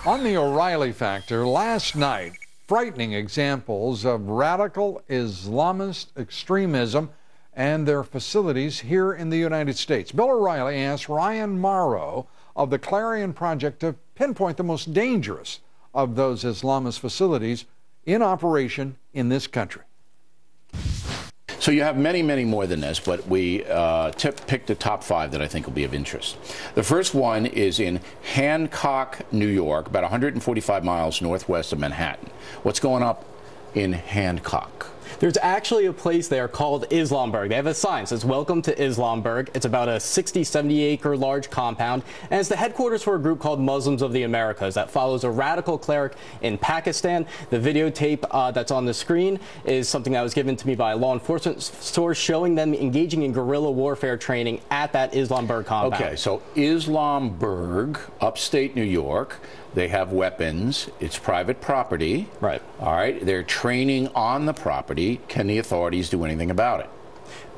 On the O'Reilly Factor, last night, frightening examples of radical Islamist extremism and their facilities here in the United States. Bill O'Reilly asked Ryan Morrow of the Clarion Project to pinpoint the most dangerous of those Islamist facilities in operation in this country. So you have many, many more than this, but we picked the top 5 that I think will be of interest. The first one is in Hancock, New York, about 145 miles northwest of Manhattan. What's going up in Hancock? There's actually a place there called Islamberg. They have a sign that says, "Welcome to Islamberg." It's about a 60, 70-acre large compound, and it's the headquarters for a group called Muslims of the Americas that follows a radical cleric in Pakistan. The videotape that's on the screen is something that was given to me by a law enforcement source showing them engaging in guerrilla warfare training at that Islamberg compound. Okay, so Islamberg, upstate New York. They have weapons. It's private property. Right. All right. They're training on the property. Can the authorities do anything about it?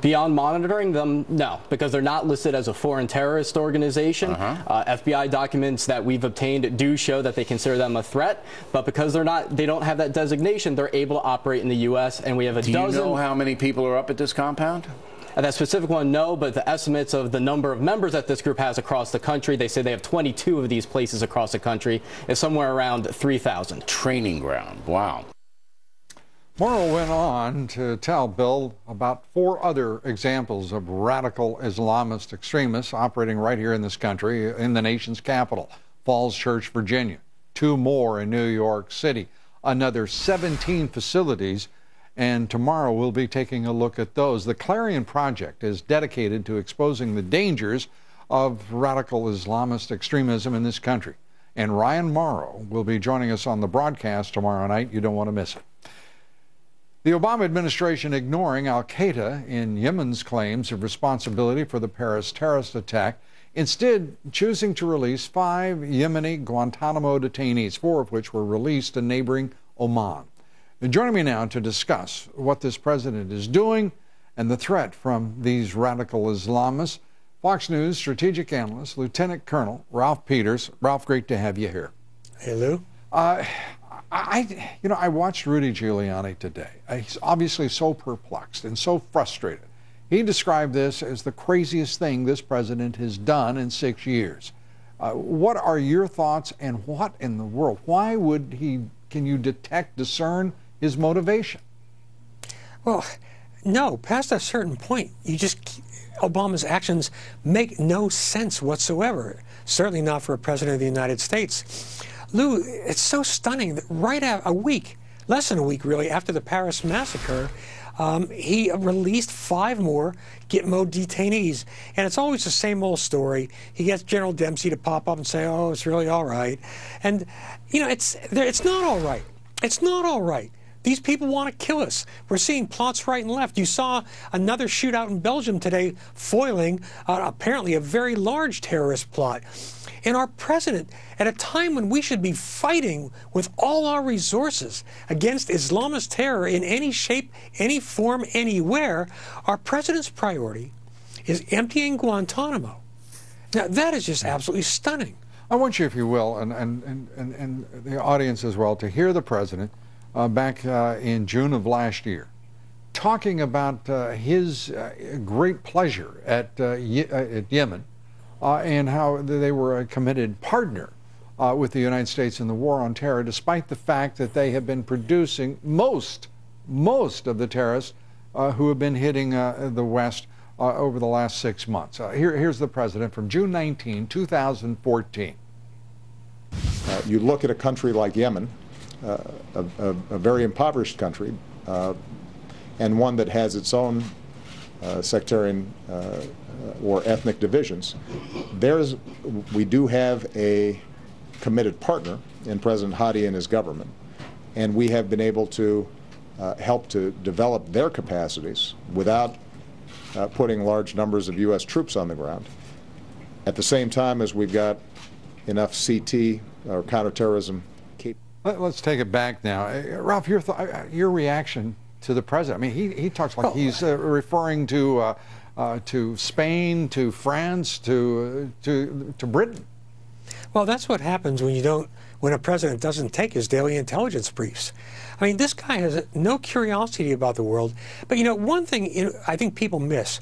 Beyond monitoring them, no, because they're not listed as a foreign terrorist organization. FBI documents that we've obtained do show that they consider them a threat, but because they don't have that designation, they're able to operate in the U.S. and we have a dozen. Do you know how many people are up at this compound? That specific one, no, but the estimates of the number of members that this group has across the country, they say they have 22 of these places across the country, is somewhere around 3,000. Training ground. Wow. Morrow went on to tell Bill about 4 other examples of radical Islamist extremists operating right here in this country, in the nation's capital, Falls Church, Virginia. 2 more in New York City. Another 17 facilities. And tomorrow we'll be taking a look at those. The Clarion Project is dedicated to exposing the dangers of radical Islamist extremism in this country. And Ryan Morrow will be joining us on the broadcast tomorrow night. You don't want to miss it. The Obama administration ignoring al-Qaeda in Yemen's claims of responsibility for the Paris terrorist attack, instead choosing to release 5 Yemeni Guantanamo detainees, 4 of which were released in neighboring Oman. And joining me now to discuss what this president is doing and the threat from these radical Islamists, Fox News strategic analyst, Lieutenant Colonel Ralph Peters. Ralph, great to have you here. Hey, Lou. I watched Rudy Giuliani today. He's obviously so perplexed and so frustrated. He described this as the craziest thing this president has done in 6 years. What are your thoughts, and what in the world? Why would he? Can you discern his motivation? Well, no, past a certain point, Obama's actions make no sense whatsoever. Certainly not for a president of the United States. Lou, it's so stunning that right a week, less than a week really, after the Paris massacre, he released 5 more Gitmo detainees. And it's always the same old story. He gets General Dempsey to pop up and say, oh, it's really all right. And, it's not all right. It's not all right. These people want to kill us. We're seeing plots right and left. You saw another shootout in Belgium today foiling apparently a very large terrorist plot. And our president, at a time when we should be fighting with all our resources against Islamist terror in any shape, any form, anywhere, our president's priority is emptying Guantanamo. Now, that is just absolutely stunning. I want you, if you will, and the audience as well, to hear the president back in June of last year talking about his great pleasure at Yemen and how they were a committed partner with the United States in the war on terror, despite the fact that they have been producing most of the terrorists who have been hitting the West over the last 6 months. Here's the president from June 19, 2014. You look at a country like Yemen, a very impoverished country, and one that has its own sectarian or ethnic divisions. We do have a committed partner in President Hadi and his government, and we have been able to help to develop their capacities without putting large numbers of U.S. troops on the ground, at the same time as we've got enough CT or counterterrorism. Let's take it back now. Ralph, your reaction to the president. I mean, he talks like he's referring to Spain, to France, to Britain. Well, that's what happens when a president doesn't take his daily intelligence briefs. I mean, this guy has no curiosity about the world. But you know, one thing I think people miss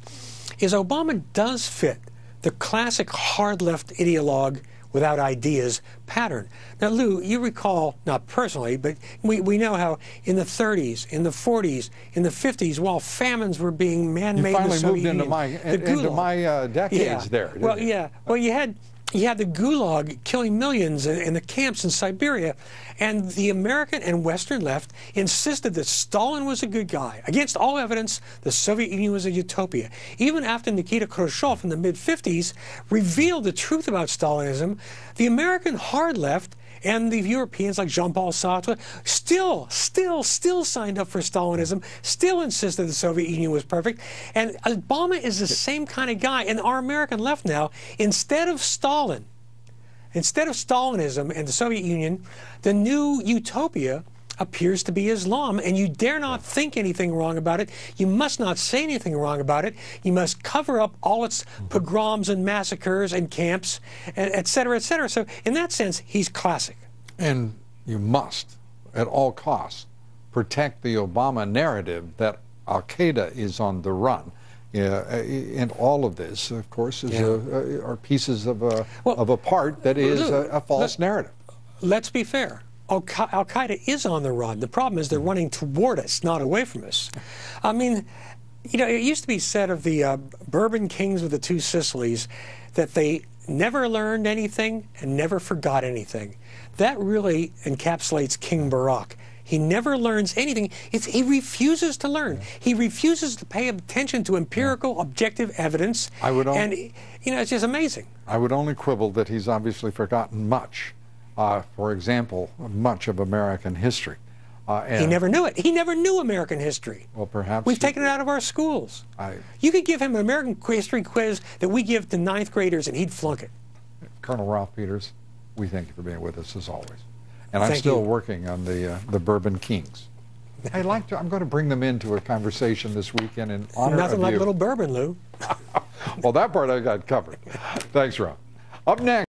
is Obama does fit the classic hard left ideologue without ideas pattern. Now, Lou, you recall, not personally, but we know how in the 30s, in the 40s, in the 50s, while famines were being man-made in the Soviet Union, you finally moved into my decades there. Well, yeah. Well, you had the Gulag killing millions in the camps in Siberia, and the American and Western left insisted that Stalin was a good guy. Against all evidence, the Soviet Union was a utopia. Even after Nikita Khrushchev in the mid-50s revealed the truth about Stalinism, the American hard left and the Europeans like Jean-Paul Sartre still signed up for Stalinism, still insisted the Soviet Union was perfect. And Obama is the same kind of guy. And our American left now, instead of Stalinism and the Soviet Union, the new utopia appears to be Islam, and you dare not think anything wrong about it. You must not say anything wrong about it. You must cover up all its pogroms and massacres and camps, et cetera, et cetera. So in that sense, he's classic. And you must, at all costs, protect the Obama narrative that Al-Qaeda is on the run. And all of this, of course, is are pieces of a part that is a false narrative. Let's be fair. Al-Qaeda is on the run. The problem is they're running toward us, not away from us. I mean, you know, it used to be said of the Bourbon kings of the two Sicilies that they never learned anything and never forgot anything. That really encapsulates King Barack. He never learns anything. He refuses to learn. He refuses to pay attention to empirical, objective evidence. And, you know, it's just amazing. I would only quibble that he's obviously forgotten much. For example, much of American history. He never knew it. He never knew American history. Well, perhaps we've taken it out of our schools. You could give him an American history quiz that we give to 9th graders, and he'd flunk it. Colonel Ralph Peters, we thank you for being with us as always. And I'm still working on the Bourbon Kings. I'm going to bring them into a conversation this weekend in honor of you. Nothing like little bourbon, Lou. Well, that part I got covered. Thanks, Rob. Up next.